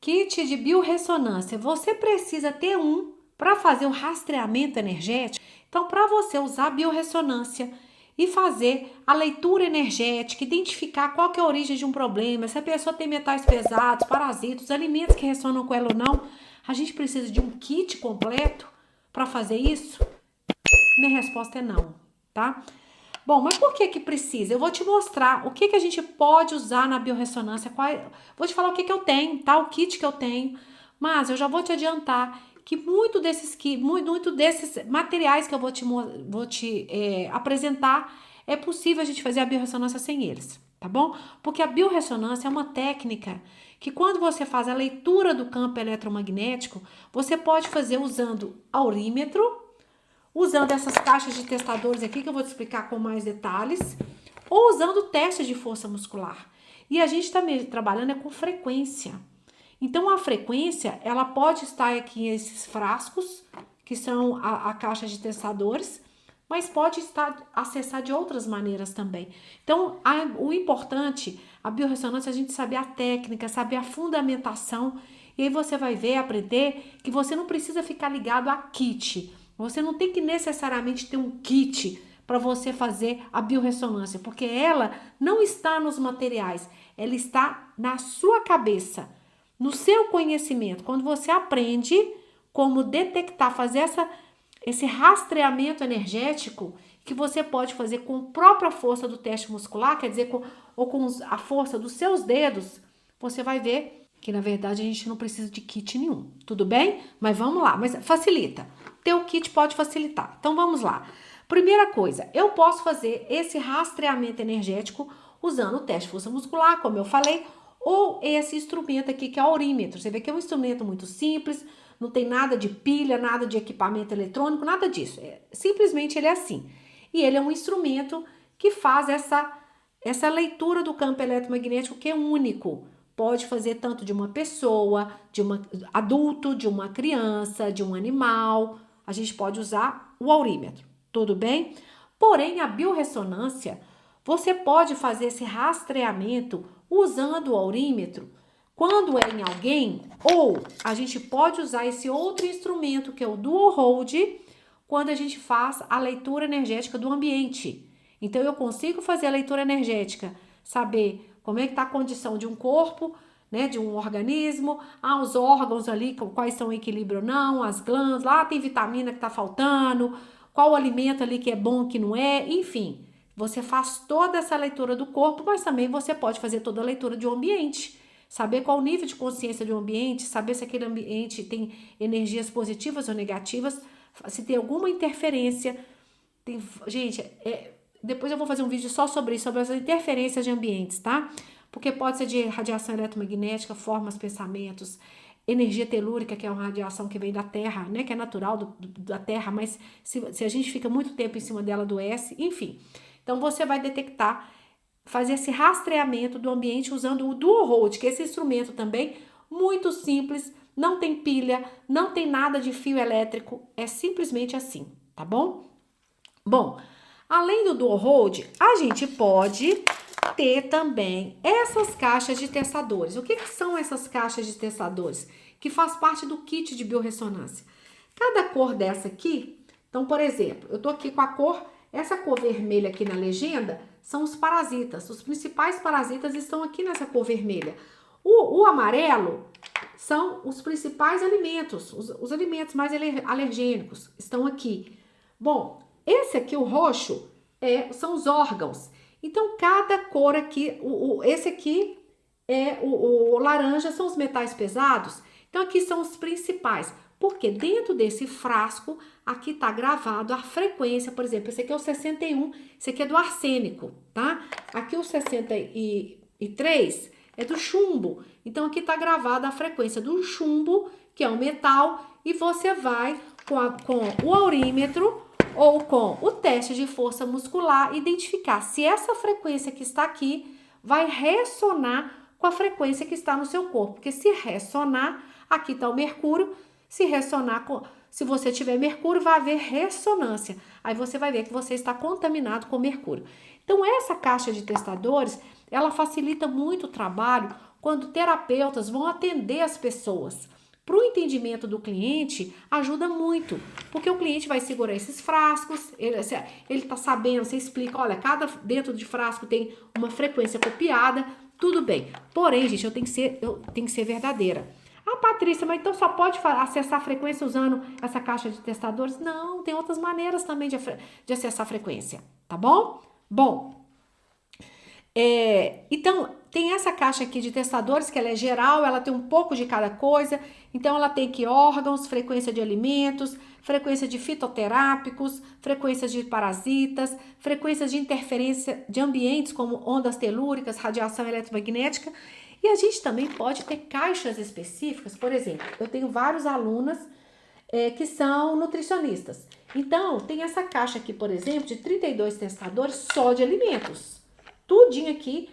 kit de biorressonância. Você precisa ter um para fazer o rastreamento energético. Então, para você usar a biorressonância e fazer a leitura energética, identificar qual que é a origem de um problema, se a pessoa tem metais pesados, parasitas, alimentos que ressonam com ela ou não, a gente precisa de um kit completo para fazer isso? Minha resposta é não, tá? Bom, mas por que que precisa? Eu vou te mostrar o que que a gente pode usar na biorressonância. Vou te falar o que que eu tenho, tá? O kit que eu tenho. Mas eu já vou te adiantar que muito desses materiais que eu vou te apresentar, é possível a gente fazer a biorressonância sem eles, tá bom? Porque a biorressonância é uma técnica que quando você faz a leitura do campo eletromagnético, você pode fazer usando aurímetro, usando essas caixas de testadores aqui, que eu vou te explicar com mais detalhes, ou usando testes de força muscular. E a gente está trabalhando com frequência. Então, a frequência, ela pode estar aqui nesses frascos, que são a caixa de testadores, mas pode estar acessar de outras maneiras também. Então, o importante, a biorressonância, é a gente saber a técnica, saber a fundamentação, e aí você vai ver, aprender, que você não precisa ficar ligado a kit. Você não tem que necessariamente ter um kit para você fazer a biorressonância, porque ela não está nos materiais, ela está na sua cabeça, no seu conhecimento. Quando você aprende como detectar, fazer esse rastreamento energético, que você pode fazer com a própria força do teste muscular, quer dizer, com a força dos seus dedos, você vai ver que, na verdade, a gente não precisa de kit nenhum, tudo bem? Mas vamos lá, mas facilita. Teu kit pode facilitar. Então, vamos lá. Primeira coisa, eu posso fazer esse rastreamento energético usando o teste de força muscular, como eu falei, ou esse instrumento aqui que é o aurímetro. Você vê que é um instrumento muito simples, não tem nada de pilha, nada de equipamento eletrônico, nada disso. Simplesmente ele é assim. E ele é um instrumento que faz essa leitura do campo eletromagnético, que é único. Pode fazer tanto de uma pessoa, de um adulto, de uma criança, de um animal. A gente pode usar o aurímetro, tudo bem? Porém, a biorressonância, você pode fazer esse rastreamento usando o aurímetro quando é em alguém, ou a gente pode usar esse outro instrumento, que é o dual hold, quando a gente faz a leitura energética do ambiente. Então, eu consigo fazer a leitura energética, saber como é que está a condição de um corpo, né, de um organismo, os órgãos ali, quais estão em equilíbrio ou não, as glândulas, tem vitamina que está faltando, qual o alimento ali que é bom, que não é, enfim. Você faz toda essa leitura do corpo, mas também você pode fazer toda a leitura de um ambiente. Saber qual o nível de consciência de um ambiente, saber se aquele ambiente tem energias positivas ou negativas, se tem alguma interferência. Gente, depois eu vou fazer um vídeo só sobre isso, sobre as interferências de ambientes, tá? Porque pode ser de radiação eletromagnética, formas, pensamentos, energia telúrica, que é uma radiação que vem da Terra, né? Que é natural da Terra, mas se a gente fica muito tempo em cima dela, adoece, enfim. Então, você vai detectar, fazer esse rastreamento do ambiente usando o dual hold, que é esse instrumento também muito simples, não tem pilha, não tem nada de fio elétrico, é simplesmente assim, tá bom? Bom, além do dual hold, a gente pode ter também essas caixas de testadores. O que são essas caixas de testadores? Que faz parte do kit de biorressonância. Cada cor dessa aqui, então, por exemplo, eu tô aqui com a cor, essa cor vermelha aqui na legenda, são os parasitas. Os principais parasitas estão aqui nessa cor vermelha. O amarelo são os principais alimentos, os alimentos mais alergênicos estão aqui. Bom, esse aqui, o roxo, são os órgãos. Então, cada cor aqui, esse aqui o laranja são os metais pesados. Então, aqui são os principais. Porque dentro desse frasco, aqui tá gravado a frequência, por exemplo, esse aqui é o 61, esse aqui é do arsênico, tá? Aqui o 63 é do chumbo. Então, aqui tá gravada a frequência do chumbo, que é o metal, e você vai com o aurímetro ou com o teste de força muscular identificar se essa frequência que está aqui vai ressonar com a frequência que está no seu corpo. Porque se ressonar, aqui está o mercúrio, se você tiver mercúrio, vai haver ressonância. Aí você vai ver que você está contaminado com mercúrio. Então, essa caixa de testadores, ela facilita muito o trabalho quando terapeutas vão atender as pessoas. Para o entendimento do cliente, ajuda muito, porque o cliente vai segurar esses frascos, ele tá sabendo, você explica, olha, cada dentro de frasco tem uma frequência copiada, tudo bem. Porém, gente, eu tenho que ser verdadeira. Ah, Patrícia, mas então só pode acessar a frequência usando essa caixa de testadores? Não, tem outras maneiras também de acessar a frequência, tá bom? Bom, então, tem essa caixa aqui de testadores, que ela é geral, ela tem um pouco de cada coisa. Então, ela tem aqui órgãos, frequência de alimentos, frequência de fitoterápicos, frequências de parasitas, frequências de interferência de ambientes como ondas telúricas, radiação eletromagnética. E a gente também pode ter caixas específicas. Por exemplo, eu tenho vários alunas que são nutricionistas. Então, tem essa caixa aqui, por exemplo, de 32 testadores só de alimentos. Tudinho aqui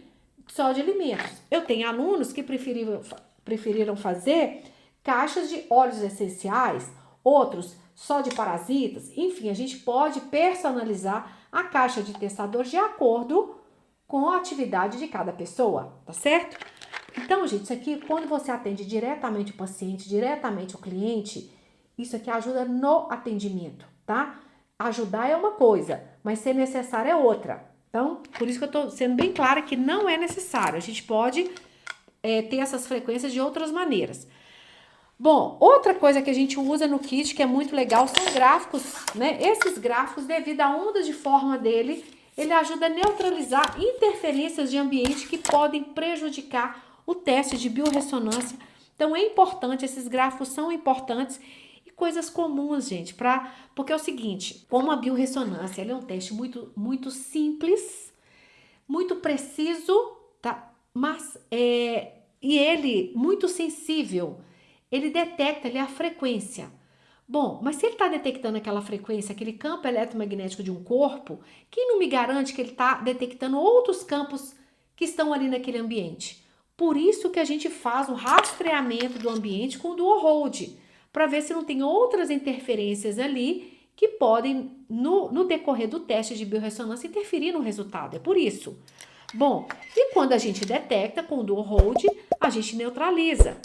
só de alimentos. Eu tenho alunos que preferiram fazer caixas de óleos essenciais, outros só de parasitas. Enfim, a gente pode personalizar a caixa de testador de acordo com a atividade de cada pessoa, tá certo? Então, gente, isso aqui, quando você atende diretamente o paciente, diretamente o cliente, isso aqui ajuda no atendimento, tá? Ajudar é uma coisa, mas ser necessário é outra. Então, por isso que eu tô sendo bem clara que não é necessário. A gente pode ter essas frequências de outras maneiras. Bom, outra coisa que a gente usa no kit que é muito legal são gráficos, né? Esses gráficos, devido à onda de forma dele, ele ajuda a neutralizar interferências de ambiente que podem prejudicar o teste de biorressonância. Então, é importante, esses gráficos são importantes e coisas comuns, gente, porque é o seguinte, como a biorressonância é um teste muito simples, muito preciso, tá? Mas, e ele muito sensível, ele detecta ali a frequência. Bom, mas se ele está detectando aquela frequência, aquele campo eletromagnético de um corpo, quem não me garante que ele está detectando outros campos que estão ali naquele ambiente? Por isso que a gente faz um rastreamento do ambiente com o dual hold, para ver se não tem outras interferências ali que podem, no decorrer do teste de biorressonância, interferir no resultado. É por isso. Bom, e quando a gente detecta com o dual hold, a gente neutraliza.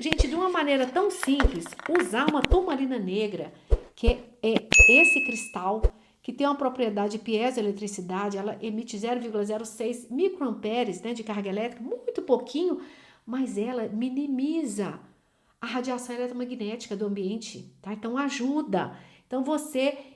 Gente, de uma maneira tão simples, usar uma turmalina negra, que é esse cristal, que tem uma propriedade de piezoeletricidade, ela emite 0,06 microamperes, né, de carga elétrica, muito pouquinho, mas ela minimiza a radiação eletromagnética do ambiente, tá? Então ajuda. Então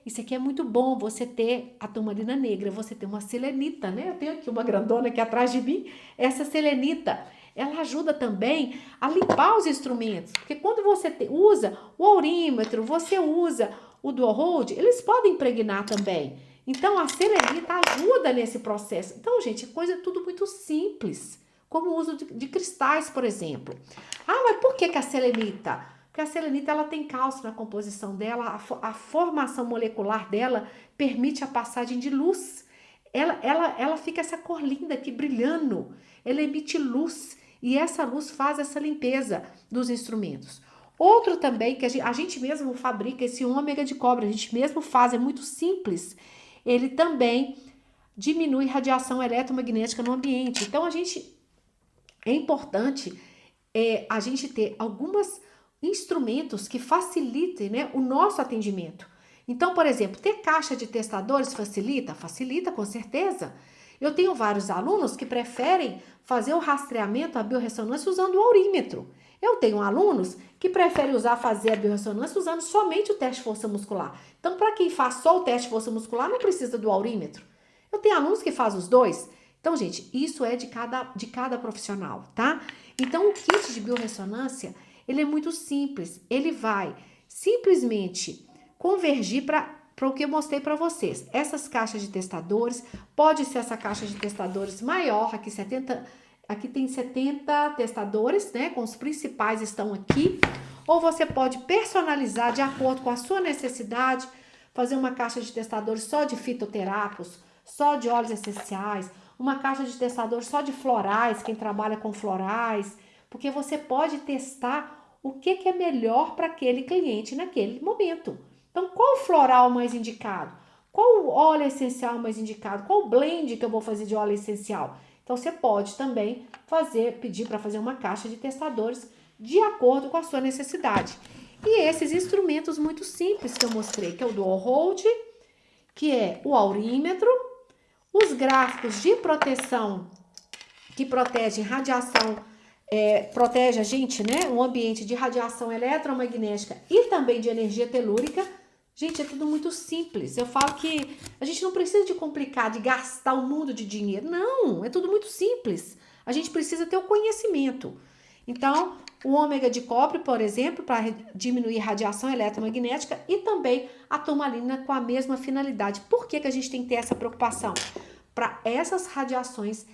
isso aqui é muito bom, você ter a turmalina negra, você ter uma selenita, né? Eu tenho aqui uma grandona aqui atrás de mim, essa selenita, ela ajuda também a limpar os instrumentos, porque quando você usa o aurímetro, você usa o dual hold, eles podem impregnar também. Então a selenita ajuda nesse processo. Então, gente, é coisa tudo muito simples, como o uso de cristais, por exemplo. Ah, mas por que a selenita? Porque a selenita ela tem cálcio na composição dela, a formação molecular dela permite a passagem de luz. Ela fica essa cor linda aqui brilhando, ela emite luz e essa luz faz essa limpeza dos instrumentos. Outro também que a gente mesmo fabrica esse ômega de cobre, a gente mesmo faz, é muito simples. Ele também diminui radiação eletromagnética no ambiente. Então é importante a gente ter alguns instrumentos que facilitem, né, o nosso atendimento. Então, por exemplo, ter caixa de testadores facilita? Facilita, com certeza. Eu tenho vários alunos que preferem fazer o rastreamento, a biorressonância, usando o aurímetro. Eu tenho alunos que preferem fazer a biorressonância usando somente o teste de força muscular. Então, para quem faz só o teste de força muscular, não precisa do aurímetro. Eu tenho alunos que fazem os dois. Então, gente, isso é de cada profissional, tá? Então, o kit de biorressonância, ele é muito simples. Ele vai simplesmente convergir para o que eu mostrei para vocês. Essas caixas de testadores, pode ser essa caixa de testadores maior, aqui tem 70 testadores, né? Com os principais estão aqui. Ou você pode personalizar de acordo com a sua necessidade, fazer uma caixa de testadores só de fitoterápicos, só de óleos essenciais, uma caixa de testadores só de florais, quem trabalha com florais, porque você pode testar o que é melhor para aquele cliente naquele momento. Então, qual floral mais indicado? Qual óleo essencial mais indicado? Qual blend que eu vou fazer de óleo essencial? Então, você pode também pedir para fazer uma caixa de testadores de acordo com a sua necessidade. E esses instrumentos muito simples que eu mostrei, que é o dual hold, que é o aurímetro, os gráficos de proteção, que protegem radiação, protege a gente, né? O ambiente de radiação eletromagnética e também de energia telúrica. Gente, é tudo muito simples. Eu falo que a gente não precisa de complicar, de gastar um mundo de dinheiro. Não, é tudo muito simples. A gente precisa ter o conhecimento. Então, o ômega de cobre, por exemplo, para diminuir radiação eletromagnética e também a turmalina com a mesma finalidade. Por que a gente tem que ter essa preocupação? Para essas radiações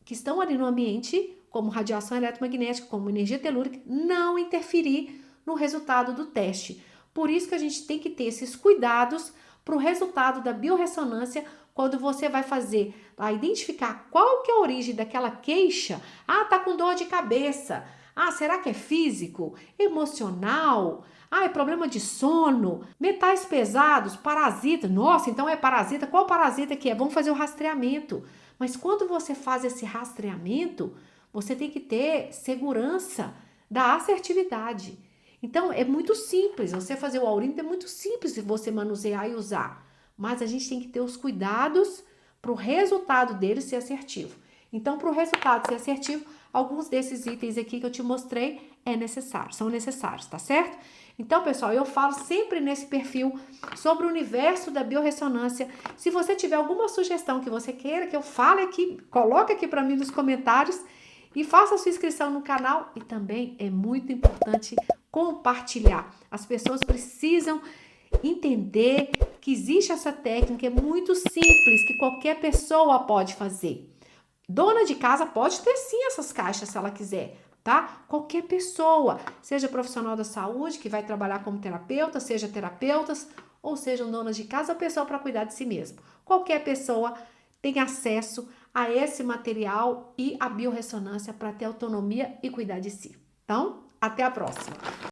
que estão ali no ambiente, como radiação eletromagnética, como energia telúrica, não interferir no resultado do teste. Por isso que a gente tem que ter esses cuidados para o resultado da biorressonância quando você vai fazer, identificar qual que é a origem daquela queixa. Ah, tá com dor de cabeça. Ah, será que é físico? Emocional? Ah, é problema de sono? Metais pesados? Parasita? Nossa, então é parasita? Qual parasita que é? Vamos fazer o rastreamento. Mas quando você faz esse rastreamento, você tem que ter segurança da assertividade. Então, é muito simples. Você fazer o aurímetro é muito simples de você manusear e usar. Mas a gente tem que ter os cuidados para o resultado dele ser assertivo. Então, para o resultado ser assertivo, alguns desses itens aqui que eu te mostrei são necessários, tá certo? Então, pessoal, eu falo sempre nesse perfil sobre o universo da biorressonância. Se você tiver alguma sugestão que você queira que eu fale aqui, coloque aqui para mim nos comentários e faça a sua inscrição no canal. E também é muito importante compartilhar. As pessoas precisam entender que existe essa técnica, é muito simples, que qualquer pessoa pode fazer. Dona de casa pode ter sim essas caixas se ela quiser, tá? Qualquer pessoa, seja profissional da saúde, que vai trabalhar como terapeuta, seja terapeutas, ou seja dona de casa ou pessoa para cuidar de si mesmo. Qualquer pessoa tem acesso a esse material e a biorressonância para ter autonomia e cuidar de si. Então, até a próxima!